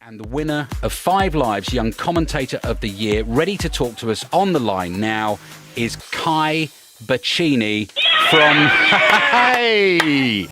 And the winner of 5 Lives Young Commentator of the Year, ready to talk to us on the line now, is Bachini from... Hey!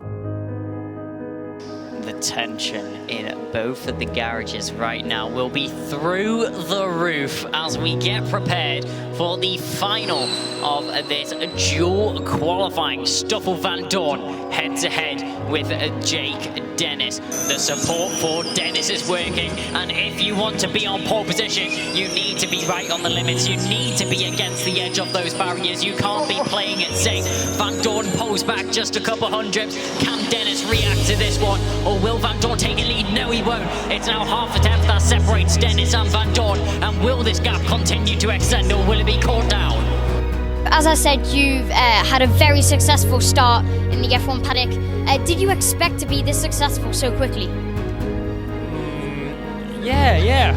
The tension in both of the garages right now will be through the roof as we get prepared for the final of this dual qualifying. Stoffel Van Dorn head-to-head with Jake Dennis. The support for Dennis is working, and if you want to be on pole position, you need to be right on the limits. You need to be against the edge of those barriers. You can't be playing it safe. Van Dorn pulls back just a couple hundredths. Can Dennis react to this one, or will Van Dorn take a lead? No, he won't. It's now half a tenth that separates Dennis and Van Dorn, and will this gap continue to extend, or will it be caught down? As I said, you've had a very successful start in the F1 paddock. Did you expect to be this successful so quickly? Yeah.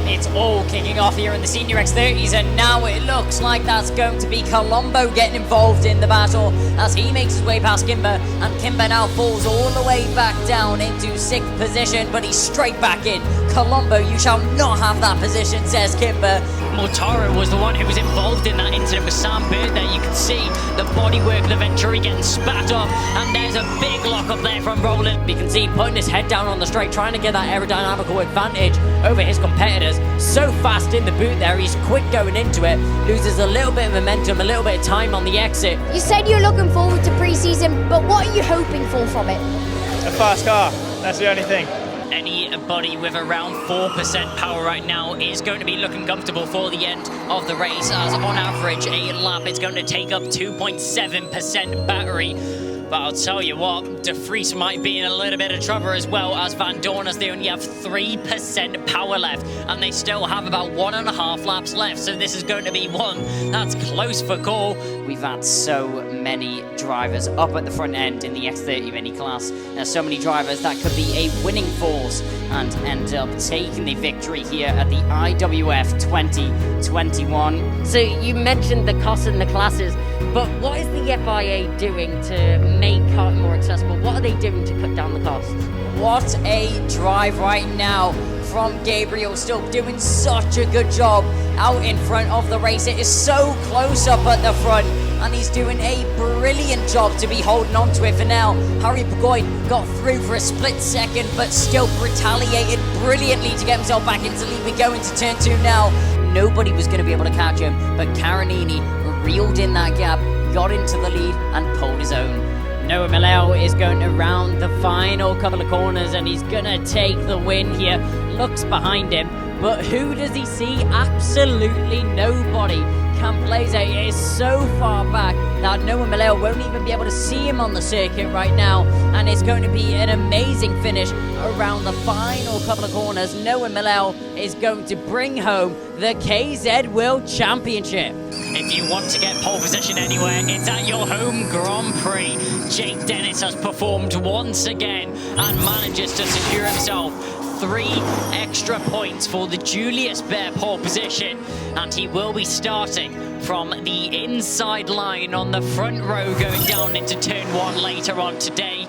It's all kicking off here in the Senior X30s, and now it looks like that's going to be Colombo getting involved in the battle as he makes his way past Kimber, and Kimber now falls all the way back down into 6th position, but he's straight back in. Colombo, you shall not have that position, says Kimber. Mortaro was the one who was involved in that incident with Sam Bird there. You can see the bodywork of the Venturi getting spat up, and there's a big lock up there from Roland. You can see him putting his head down on the straight, trying to get that aerodynamical advantage over his competitors. So fast in the boot there, he's quick going into it, loses a little bit of momentum, a little bit of time on the exit. You said you're looking forward to pre-season, but what are you hoping for from it? A fast car, that's the only thing. Anybody with around 4% power right now is going to be looking comfortable for the end of the race, as on average a lap is going to take up 2.7% battery. But I'll tell you what, De Vries might be in a little bit of trouble as well, as Van Dorn, as they only have 3% power left, and they still have about 1.5 laps left, so this is going to be one that's close for call. We've had so many drivers up at the front end in the X30 mini class. There's so many drivers that could be a winning force and end up taking the victory here at the IWF 2021. So you mentioned the cost in the classes, but what is the FIA doing to make karting more accessible? What are they doing to cut down the cost? What a drive right now from Gabriel, still doing such a good job out in front of the race. It is so close up at the front, and he's doing a brilliant job to be holding on to it for now. Harry Bogoy got through for a split second, but still retaliated brilliantly to get himself back into the lead. We go into turn 2 now. Nobody was going to be able to catch him, but Carinini reeled in that gap, got into the lead, and pulled his own. Noah Millau is going around the final couple of corners, and he's going to take the win here. Looks behind him, but who does he see? Absolutely nobody. Camplese is so far back that Noah Millau won't even be able to see him on the circuit right now, and it's going to be an amazing finish around the final couple of corners. Noah Millau is going to bring home the KZ World Championship. If you want to get pole position anywhere, it's at your home Grand Prix. Jake Dennis has performed once again and manages to secure himself 3 extra points for the Julius Baer pole position, and he will be starting from the inside line on the front row going down into turn 1 later on today.